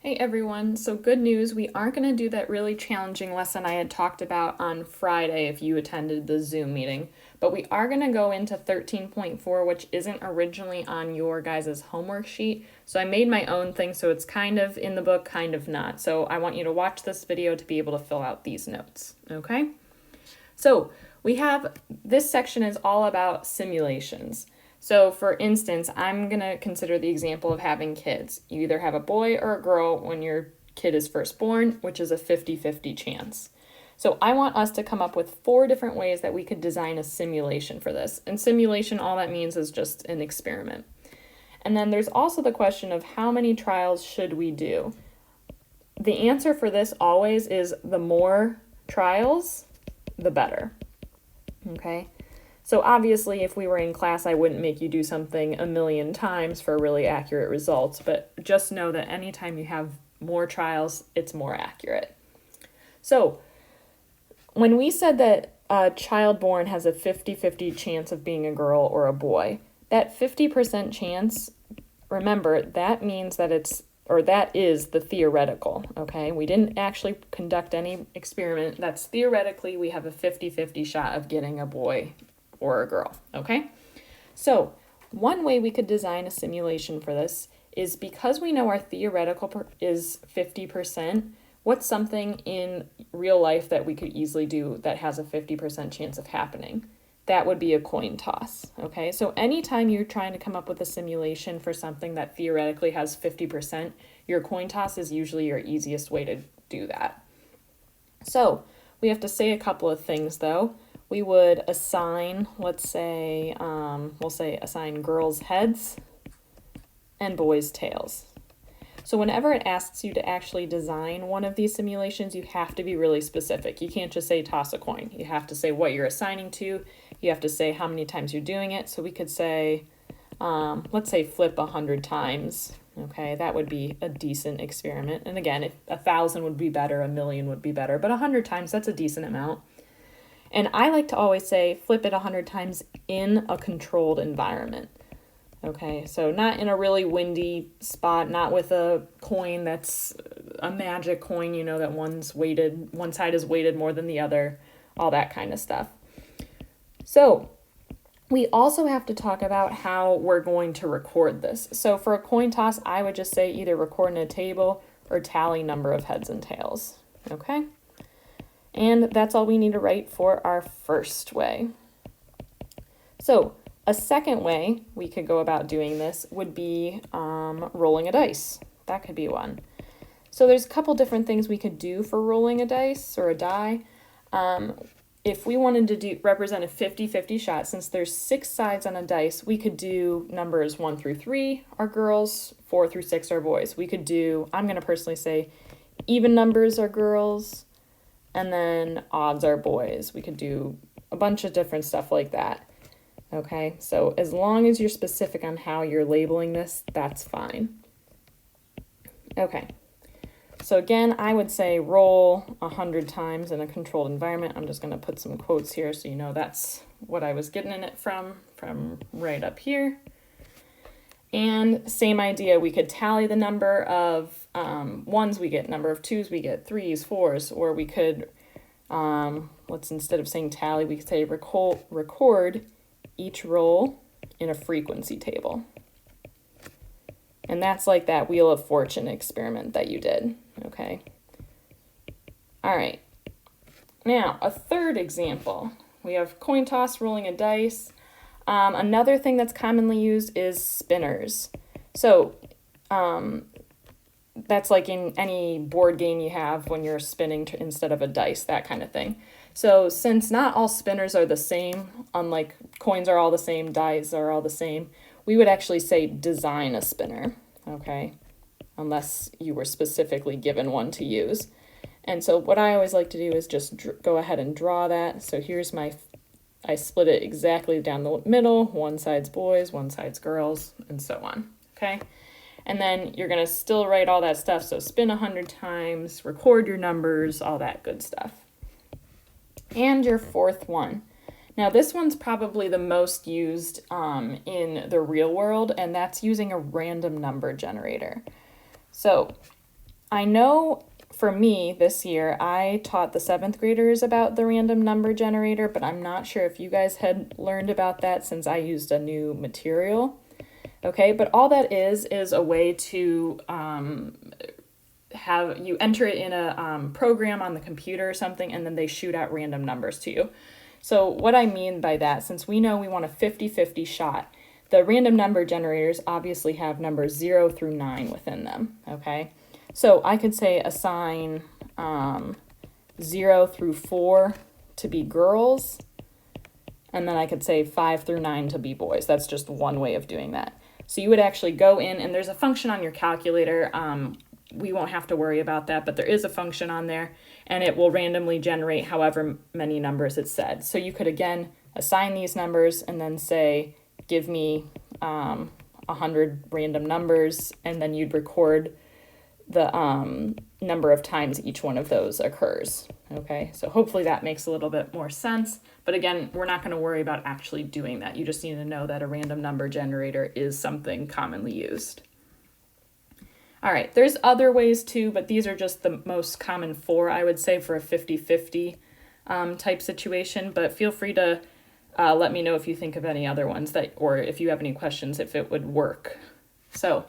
Hey everyone, so good news, we aren't going to do that really challenging lesson I had talked about on Friday if you attended the Zoom meeting, but we are going to go into 13.4, which isn't originally on your guys' homework sheet. So I made my own thing, so it's kind of in the book, kind of not. So I want you to watch this video to be able to fill out these notes, okay? So we have, this section is all about simulations. So for instance, I'm going to consider the example of having kids. You either have a boy or a girl when your kid is first born, which is a 50-50 chance. So I want us to come up with 4 different ways that we could design a simulation for this. And simulation, all that means is just an experiment. And then there's also the question of how many trials should we do? The answer for this always is the more trials, the better. Okay? So obviously, if we were in class, I wouldn't make you do something a million times for really accurate results, but just know that anytime you have more trials, it's more accurate. So when we said that a child born has a 50-50 chance of being a girl or a boy, that 50% chance, remember, that means that that is the theoretical, okay? We didn't actually conduct any experiment. That's theoretically, we have a 50-50 shot of getting a boy or a girl, okay? So one way we could design a simulation for this is because we know our theoretical is 50%, what's something in real life that we could easily do that has a 50% chance of happening? That would be a coin toss, okay? So anytime you're trying to come up with a simulation for something that theoretically has 50%, your coin toss is usually your easiest way to do that. So we have to say a couple of things though. We would assign, let's say, we'll say assign girls' heads and boys' tails. So whenever it asks you to actually design one of these simulations, you have to be really specific. You can't just say toss a coin. You have to say what you're assigning to. You have to say how many times you're doing it. So we could say, let's say flip 100 times. Okay, that would be a decent experiment. And again, if 1,000 would be better, 1,000,000 would be better, but 100 times, that's a decent amount. And I like to always say flip it 100 times in a controlled environment. Okay, so not in a really windy spot, not with a coin that's a magic coin, you know, that one side is weighted more than the other, all that kind of stuff. So we also have to talk about how we're going to record this. So for a coin toss, I would just say either record in a table or tally number of heads and tails. Okay? And that's all we need to write for our first way. So a second way we could go about doing this would be rolling a dice. That could be one. So there's a couple different things we could do for rolling a dice or a die. If we wanted to represent a 50-50 shot, since there's 6 sides on a dice, we could do numbers 1 through 3 are girls, 4 through 6 are boys. We could do, I'm going to personally say, even numbers are girls, and then odds are boys. We could do a bunch of different stuff like that. Okay, so as long as you're specific on how you're labeling this, that's fine. Okay, so again, I would say roll 100 times in a controlled environment. I'm just going to put some quotes here so you know that's what I was getting it from right up here. And same idea, we could tally the number of ones we get, number of twos we get, threes, fours, or we could, let's instead of saying tally, we could say record each roll in a frequency table. And that's like that Wheel of Fortune experiment that you did, okay? All right, now a third example. We have coin toss, rolling a dice. Another thing that's commonly used is spinners. So that's like in any board game you have when you're spinning instead of a dice, that kind of thing. So since not all spinners are the same, unlike coins are all the same, dice are all the same, we would actually say design a spinner, okay? Unless you were specifically given one to use. And so what I always like to do is just go ahead and draw that. So here's I split it exactly down the middle. One side's boys, one side's girls, and so on, okay? And then you're going to still write all that stuff. So spin 100 times, record your numbers, all that good stuff. And your fourth one. Now this one's probably the most used in the real world, and that's using a random number generator. So I know for me this year, I taught the 7th graders about the random number generator, but I'm not sure if you guys had learned about that since I used a new material. Okay, but all that is a way to have you enter it in a program on the computer or something, and then they shoot out random numbers to you. So what I mean by that, since we know we want a 50-50 shot, the random number generators obviously have numbers 0 through 9 within them, okay? So I could say assign 0 through 4 to be girls, and then I could say 5 through 9 to be boys. That's just one way of doing that. So you would actually go in, and there's a function on your calculator. We won't have to worry about that, but there is a function on there, and it will randomly generate however many numbers it said. So you could, again, assign these numbers and then say, give me 100 random numbers, and then you'd record the number of times each one of those occurs. Okay, so hopefully that makes a little bit more sense. But again, we're not going to worry about actually doing that. You just need to know that a random number generator is something commonly used. All right, there's other ways too, but these are just the most common 4, I would say, for a 50-50 type situation. But feel free to let me know if you think of any other ones or if you have any questions, if it would work. So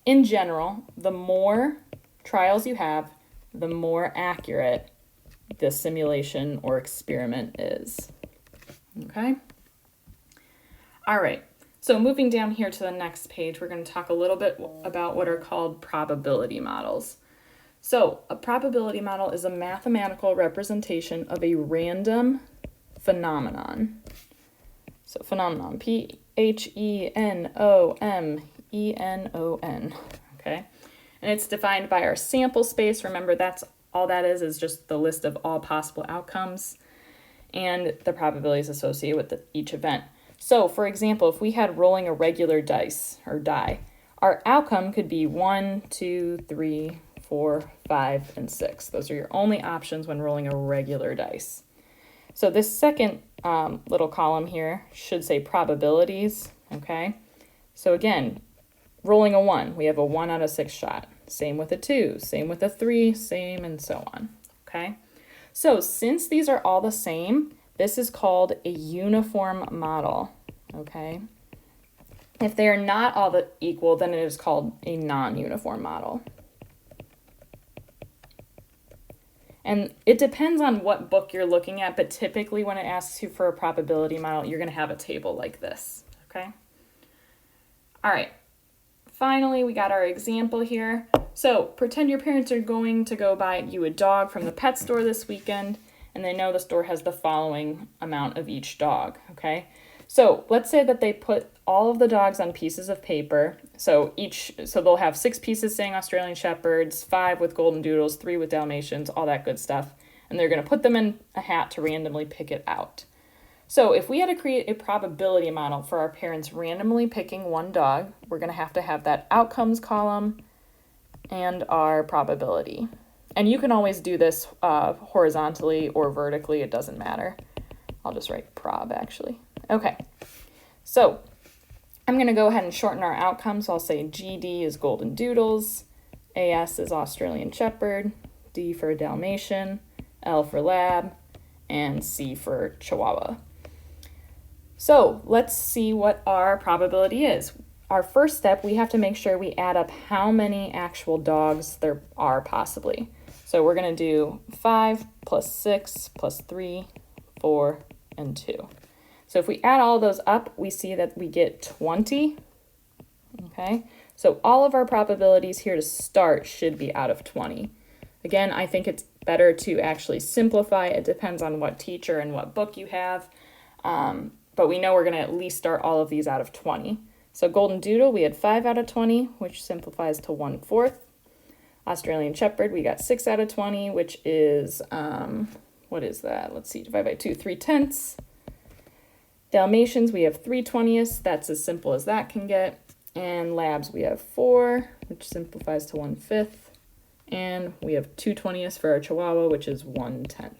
in general, the more trials you have, the more accurate the simulation or experiment is. Okay? All right. So moving down here to the next page, we're going to talk a little bit about what are called probability models. So a probability model is a mathematical representation of a random phenomenon. So phenomenon, P-H-E-N-O-M-E-N-O-N, okay? And it's defined by our sample space. Remember, that's all that is just the list of all possible outcomes and the probabilities associated with each event. So, for example, if we had rolling a regular dice or die, our outcome could be 1, 2, 3, 4, 5, and 6. Those are your only options when rolling a regular dice. So this second little column here should say probabilities, okay? So again, rolling a 1, we have a 1 out of 6 shot. Same with a 2, same with a 3, same, and so on, okay? So since these are all the same, this is called a uniform model, okay? If they are not all equal, then it is called a non-uniform model. And it depends on what book you're looking at, but typically when it asks you for a probability model, you're going to have a table like this, okay? All right, finally, we got our example here. So pretend your parents are going to go buy you a dog from the pet store this weekend, and they know the store has the following amount of each dog, okay? So let's say that they put all of the dogs on pieces of paper. So they'll have 6 pieces saying Australian Shepherds, 5 with Golden Doodles, 3 with Dalmatians, all that good stuff. And they're going to put them in a hat to randomly pick it out. So if we had to create a probability model for our parents randomly picking one dog, we're going to have that outcomes column and our probability. And you can always do this horizontally or vertically, it doesn't matter. I'll just write prob actually. Okay, so I'm going to go ahead and shorten our outcomes. So I'll say GD is Golden Doodles, AS is Australian Shepherd, D for Dalmatian, L for Lab, and C for Chihuahua. So let's see what our probability is. Our first step, we have to make sure we add up how many actual dogs there are possibly. So we're going to do 5 plus 6 plus 3, 4, and 2. So if we add all those up, we see that we get 20. Okay, so all of our probabilities here to start should be out of 20. Again, I think it's better to actually simplify. It depends on what teacher and what book you have. But we know we're going to at least start all of these out of 20. So Golden Doodle, we had 5 out of 20, which simplifies to 1/4. Australian Shepherd, we got 6 out of 20, which is, what is that? Let's see, divide by 2, 3/10. Dalmatians, we have 3/20. That's as simple as that can get. And Labs, we have 4, which simplifies to 1/5. And we have 2/20 for our Chihuahua, which is 1/10.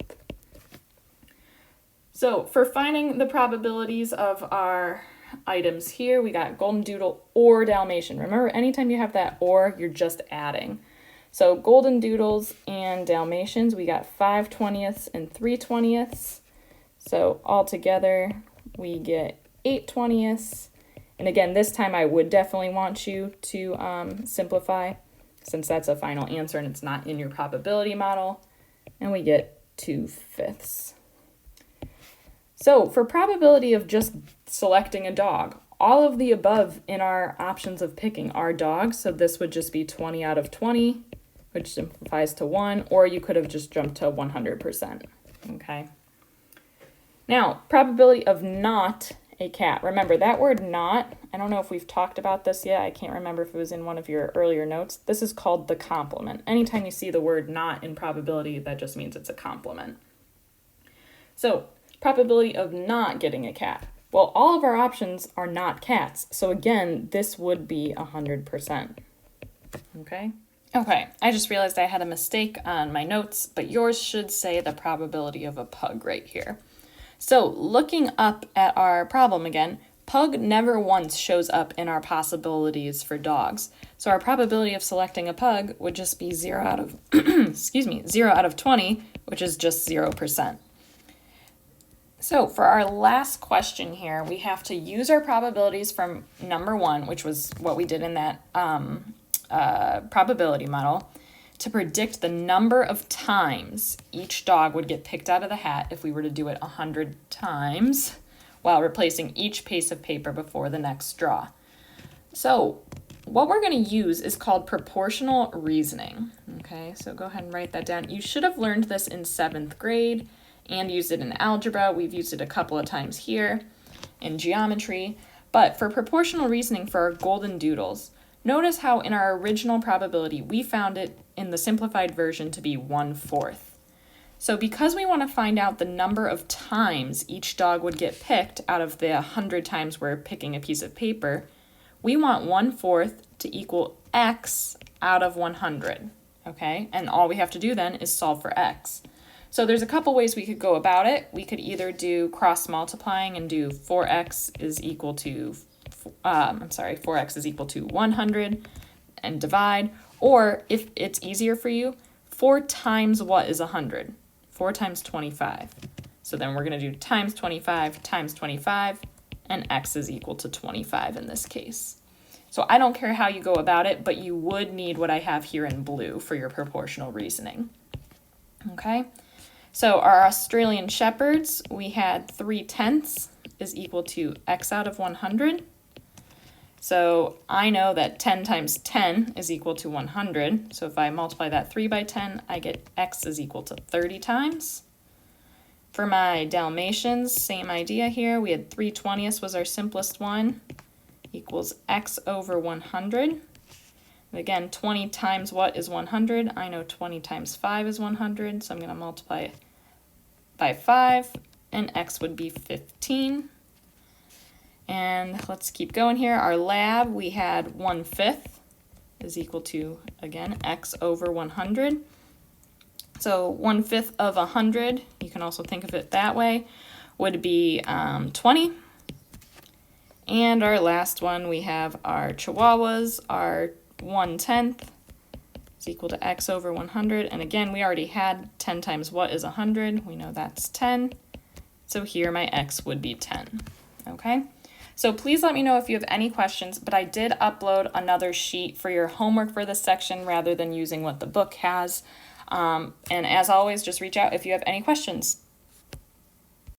So for finding the probabilities of our items here, we got Golden Doodle or Dalmatian. Remember, anytime you have that or, you're just adding. So Golden Doodles and Dalmatians, we got 5/20 and 3/20. So altogether, we get 8/20. And again, this time I would definitely want you to simplify, since that's a final answer and it's not in your probability model. And we get 2/5. So for probability of just selecting a dog, all of the above in our options of picking are dogs. So this would just be 20 out of 20, which simplifies to 1, or you could have just jumped to 100%. Okay. Now, probability of not a cat. Remember that word not, I don't know if we've talked about this yet. I can't remember if it was in one of your earlier notes. This is called the complement. Anytime you see the word not in probability, that just means it's a complement. So, probability of not getting a cat. Well, all of our options are not cats. So again, this would be 100%. Okay? Okay, I just realized I had a mistake on my notes, but yours should say the probability of a pug right here. So looking up at our problem again, pug never once shows up in our possibilities for dogs. So our probability of selecting a pug would just be 0 out of 0 out of 20, which is just 0%. So for our last question here, we have to use our probabilities from number 1, which was what we did in that probability model, to predict the number of times each dog would get picked out of the hat if we were to do it 100 times while replacing each piece of paper before the next draw. So what we're going to use is called proportional reasoning. Okay, so go ahead and write that down. You should have learned this in 7th grade and used it in algebra. We've used it a couple of times here in geometry. But for proportional reasoning for our golden doodles, notice how in our original probability, we found it in the simplified version to be 1/4. So because we want to find out the number of times each dog would get picked out of the 100 times we're picking a piece of paper, we want 1/4 to equal x out of 100, okay? And all we have to do then is solve for x. So there's a couple ways we could go about it. We could either do cross multiplying and do 4x is equal to 100 and divide, or if it's easier for you, 4 times what is 100? 4 times 25. So then we're going to do times 25 times 25, and x is equal to 25 in this case. So I don't care how you go about it, but you would need what I have here in blue for your proportional reasoning. Okay? So our Australian Shepherds, we had 3/10 is equal to x out of 100. So I know that 10 times 10 is equal to 100. So if I multiply that 3 by 10, I get x is equal to 30 times. For my Dalmatians, same idea here. We had 3/20 was our simplest one, equals x over 100. And again, 20 times what is 100? I know 20 times 5 is 100, so I'm going to multiply it by 5, and x would be 15. And let's keep going here. Our lab, we had 1/5 is equal to, again, x over 100. So 1/5 of 100, you can also think of it that way, would be 20. And our last one, we have our Chihuahuas, our 1/10 is equal to x over 100. And again, we already had 10 times what is 100. We know that's 10. So here my x would be 10. Okay? So please let me know if you have any questions, but I did upload another sheet for your homework for this section rather than using what the book has. And as always, just reach out if you have any questions.